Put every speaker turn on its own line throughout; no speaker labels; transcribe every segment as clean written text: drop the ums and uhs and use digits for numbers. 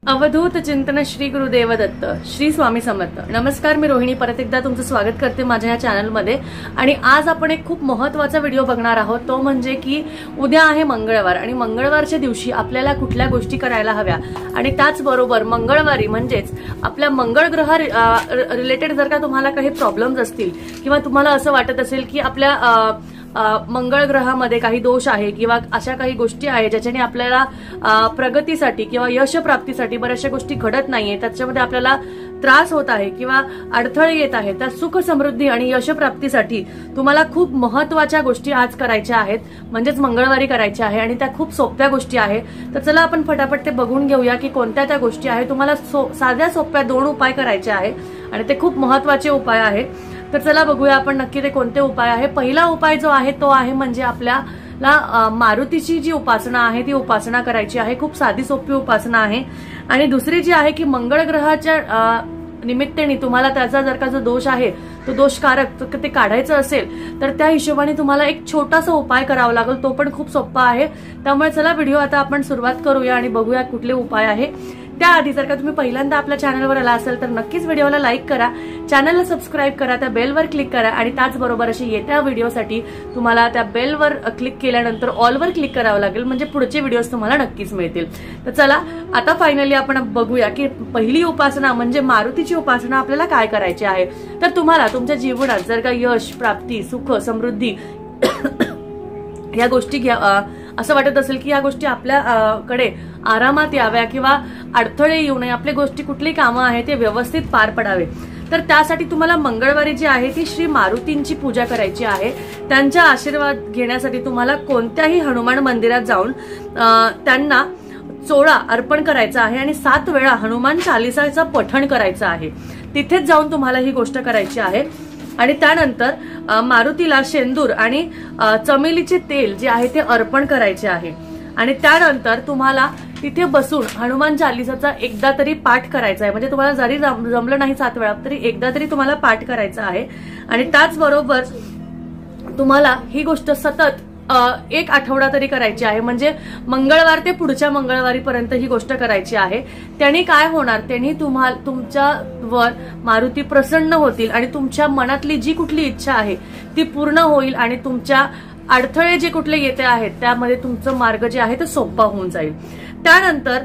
अवधूत चिंतन श्री गुरुदेव दत्त, श्री स्वामी समर्थ. नमस्कार, मी रोहिणी परत एकदा तुमचं स्वागत करते माझ्या या चॅनलमध्ये. आणि आज आपण एक खूप महत्त्वाचा व्हिडिओ बघणार आहोत. तो म्हणजे की उद्या आहे मंगळवार आणि मंगळवारच्या दिवशी आपल्याला कुठल्या गोष्टी करायला हव्या. आणि त्याचबरोबर मंगळवारी म्हणजेच आपल्या मंगळ ग्रह रिलेटेड जर का तुम्हाला काही प्रॉब्लेम्स असतील किंवा तुम्हाला असं वाटत असेल की आपल्या मंगळ ग्रहामध्ये काही दोष आहे किंवा अशा काही गोष्टी आहेत ज्याच्याने आपल्याला प्रगतीसाठी किंवा यश प्राप्तीसाठी बऱ्याचशा गोष्टी घडत नाहीये, त्याच्यामध्ये आपल्याला त्रास होत आहे किंवा अडथळे येत आहेत, त्या सुख समृद्धी आणि यश प्राप्तीसाठी तुम्हाला खूप महत्त्वाच्या गोष्टी आज करायच्या आहेत, म्हणजेच मंगळवारी करायच्या आहे. आणि त्या खूप सोप्या गोष्टी आहेत. तर चला आपण फटाफट ते बघून घेऊया की कोणत्या त्या गोष्टी आहेत. तुम्हाला साध्या सोप्या 2 उपाय करायचे आहेत आणि ते खूप महत्त्वाचे उपाय आहेत. तर चला बघूया आपण नक्की ते कोणते उपाय आहे. पहिला उपाय जो आहे तो आहे म्हणजे आपल्याला मारुतीची जी उपासना आहे ती उपासना करायची आहे. खूप साधी सोपी उपासना आहे. आणि दुसरी जी आहे की मंगळ ग्रहाच्या निमित्ताने तुम्हाला त्याचा जर का जो दोष आहे तो दोषकारक ते काढायचं असेल तर त्या हिशोबाने तुम्हाला एक छोटासा उपाय करावा लागेल. तो पण खूप सोपा आहे. त्यामुळे चला व्हिडिओ आता आपण सुरुवात करूया आणि बघूया कुठले उपाय आहे. त्याआधी जर का तुम्ही पहिल्यांदा आपल्या चॅनलवर आला असेल तर नक्कीच व्हिडिओला लाईक करा, चॅनलला सबस्क्राईब करा, त्या बेलवर क्लिक करा आणि त्याचबरोबर अशी येत्या व्हिडिओसाठी तुम्हाला त्या बेलवर क्लिक केल्यानंतर ऑलवर क्लिक करावं लागेल, म्हणजे पुढचे व्हिडिओज तुम्हाला नक्कीच मिळतील. तर चला आता फायनली आपण बघूया की पहिली उपासना म्हणजे मारुतीची उपासना आपल्याला काय करायची आहे. तर तुम्हाला तुमच्या जीवनात जर का यश प्राप्ती सुख समृद्धी या गोष्टी घ्या असं वाटत असेल की या गोष्टी आपल्याकडे आरामात याव्या किंवा अडथळे येऊ नये, आपली गोष्टी कुठली कामं आहे ते व्यवस्थित पार पडावे, तर त्यासाठी तुम्हाला मंगळवारी जी आहे ती श्री मारुतींची पूजा करायची आहे. त्यांचा आशीर्वाद घेण्यासाठी तुम्हाला कोणत्याही हनुमान मंदिरात जाऊन त्यांना चोळा अर्पण करायचा आहे आणि 7 वेळा हनुमान चालिसाचं पठण करायचं आहे. तिथेच जाऊन तुम्हाला ही गोष्ट करायची आहे. आणि त्यानंतर मारुतीला शेंदूर आणि चमेलीचे तेल जे आहे ते अर्पण करायचे आहे. आणि त्यानंतर तुम्हाला तिथे बसून हनुमान चालिसाचा एकदा तरी पाठ करायचा आहे. म्हणजे तुम्हाला जरी जमलं नाही 7 वेळा तरी एकदा तरी तुम्हाला पाठ करायचा आहे. आणि त्याचबरोबर तुम्हाला ही गोष्ट सतत 1 आठवडा तरी करायची आहे. म्हणजे मंगळवार ते पुढच्या मंगळवारीपर्यंत ही गोष्ट करायची आहे. त्यांनी काय होणार, त्यांनी तुमच्यावर मारुती प्रसन्न होतील आणि तुमच्या मनातली जी कुठली इच्छा आहे ती पूर्ण होईल आणि तुमच्या अडथळे जे कुठले येते आहेत त्यामध्ये तुमचं मार्ग जे आहे ते सोपा होऊन जाईल. त्यानंतर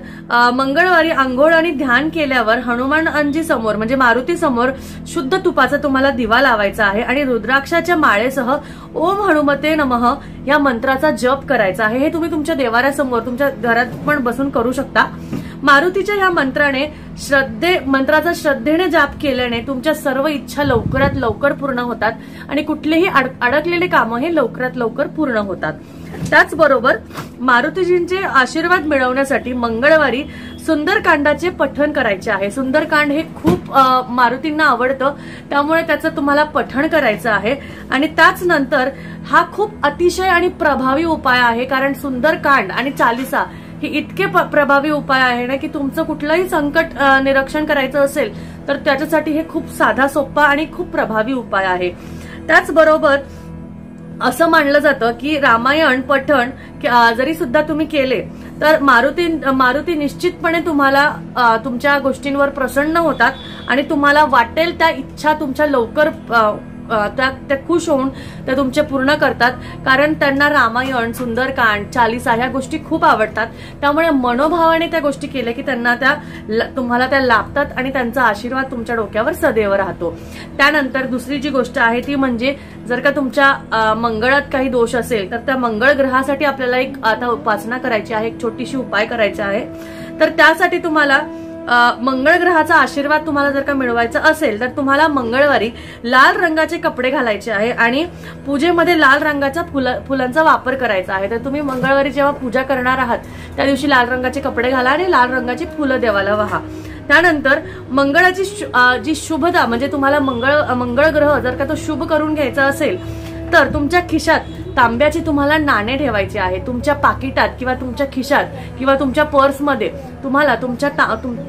मंगळवारी आंघोळ आणि ध्यान केल्यावर हनुमानजी समोर म्हणजे मारुती समोर शुद्ध तुपाचा तुम्हाला दिवा लावायचा आहे आणि रुद्राक्षाच्या माळेसह ओम हनुमते नमः या मंत्राचा जप करायचा आहे. हे तुम्ही तुमच्या देवाऱ्यासमोर तुमच्या घरात पण बसून करू शकता. मारुतीच्या या मंत्राचा श्रद्धेने जाप केल्याने तुमच्या सर्व इच्छा लवकरात लवकर पूर्ण होतात आणि कुठलेही अडकलेले कामं हे लवकरात लवकर पूर्ण होतात. त्याचबरोबर मारुतीजींचे आशीर्वाद मिळवण्यासाठी मंगळवारी सुंदरकांडाचे पठण करायचे आहे. सुंदरकांड हे खूप मारुतींना आवडतं, त्यामुळे त्याचं तुम्हाला पठण करायचं आहे. आणि त्याच नंतर हा खूप अतिशय आणि प्रभावी उपाय आहे, कारण सुंदरकांड आणि चालिसा हे इतके प्रभावी उपाय आहे ना की तुमचं कुठलंही संकट निरीक्षण करायचं असेल तर त्याच्यासाठी हे खूप साधा सोपा आणि खूप प्रभावी उपाय आहे. त्याचबरोबर असं मानलं जातं की रामायण पठण जरी सुद्धा तुम्ही केले तर मारुती निश्चितपणे तुम्हाला तुमच्या गोष्टींवर प्रसन्न होतात आणि तुम्हाला वाटेल त्या इच्छा तुमच्या लवकर त्या खुश होऊन त्या तुमचे पूर्ण करतात, कारण त्यांना रामायण सुंदरकांड चालिसा ह्या गोष्टी खूप आवडतात. त्यामुळे मनोभावाने त्या गोष्टी केल्या की त्यांना तुम्हाला त्या लाभतात आणि त्यांचा आशीर्वाद तुमच्या डोक्यावर सदैव राहतो. त्यानंतर दुसरी जी गोष्ट आहे ती म्हणजे जर का तुमच्या मंगळात काही दोष असेल तर त्या मंगळ ग्रहासाठी आपल्याला एक आता उपासना करायची आहे, एक छोटीशी उपाय करायचा आहे. तर त्यासाठी तुम्हाला मंगळ ग्रहाचा आशीर्वाद तुम्हाला जर का मिळवायचा असेल तर तुम्हाला मंगळवारी लाल रंगाचे कपडे घालायचे आहे आणि पूजेमध्ये लाल रंगाच्या फुलांचा वापर करायचा आहे. तर तुम्ही मंगळवारी जेव्हा पूजा करणार आहात त्या दिवशी लाल रंगाचे कपडे घाला आणि लाल रंगाची फुलं देवाला वाहा. त्यानंतर मंगळाची जी शुभता म्हणजे तुम्हाला मंगळ ग्रह जर का तो शुभ करून घ्यायचा असेल तर तुमच्या खिशात तांब्याचे तुम्हाला नाणे ठेवायचे आहे. तुमच्या पाकिटात किंवा तुमच्या खिशात किंवा तुमच्या पर्समध्ये तुम्हाला तुमच्या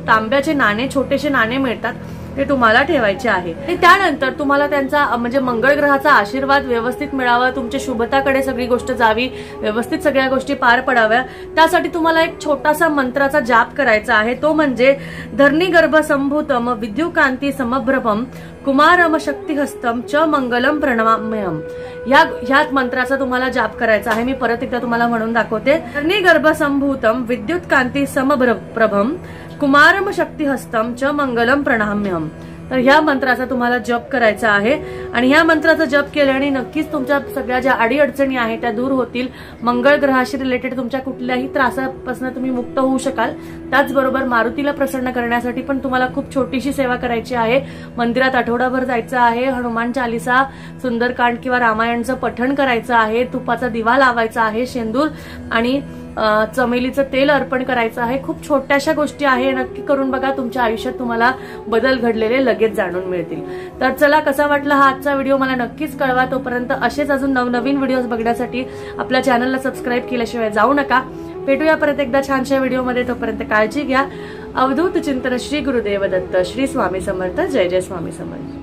तांब्याचे नाणे छोटेसे नाणे मिळतात ते तुम्हाला ठेवायचे आहे। आणि त्यानंतर तुम्हाला त्यांचा म्हणजे मंगळ ग्रहाचा आशीर्वाद व्यवस्थित मिळावा, तुमच्या शुभताकडे सगळी गोष्ट जावी, व्यवस्थित सगळ्या गोष्टी पार पडाव्या, त्यासाठी तुम्हाला एक छोटासा मंत्राचा जाप करायचा आहे। तो म्हणजे धरणी गर्भ संभूतम विद्युकांती समभ्रभम कुमारम शक्तिहस्तम च मंगलम प्रणमाम्यहम। ह्या मंत्राचा तुम्हाला जाप करायचा आहे। मी परत एकदा तुम्हाला म्हणून दाखवते। धरणी गर्भ संभूतम विद्युत कांती समप्रभम कुमारम शक्तिहस्तम च मंगलम प्रणमाम्यहम। तर ह्या मंत्राचा तुम्हाला जप करायचा आहे आणि ह्या मंत्राचा जप केल्याने नक्कीच तुमच्या सगळ्या ज्या अडीअडचणी आहेत त्या दूर होतील। मंगळ ग्रहाशी रिलेटेड तुमच्या कुठल्याही त्रासापासून तुम्ही मुक्त होऊ शकाल। त्याचबरोबर मारुतीला प्रसन्न करण्यासाठी पण तुम्हाला खूप छोटीशी सेवा करायची आहे। मंदिरात आठवडाभर जायचं आहे, हनुमान चालीसा, सुंदरकांड किंवा रामायणचं पठण करायचं आहे, तुपाचा दिवा लावायचा आहे, शेंदूर आणि चमेलीचं तेल अर्पण करायचं आहे। खूप छोट्याशा गोष्टी आहे, नक्की करून बघा, तुमच्या आयुष्यात तुम्हाला बदल घडलेले लगेच जाणून मिळतील। तर चला, कसा वाटला हा आजचा व्हिडिओ मला नक्कीच कळवा। तोपर्यंत असेच अजून नवनवीन व्हिडिओज बघण्यासाठी आपल्या चॅनलला सबस्क्राईब केल्याशिवाय जाऊ नका। भेटूया परत एकदा छानशा व्हिडिओमध्ये, तोपर्यंत काळजी घ्या। अवधूत चिंतन श्री गुरुदेव दत्त। श्री स्वामी समर्थ। जय जय स्वामी समर्थ।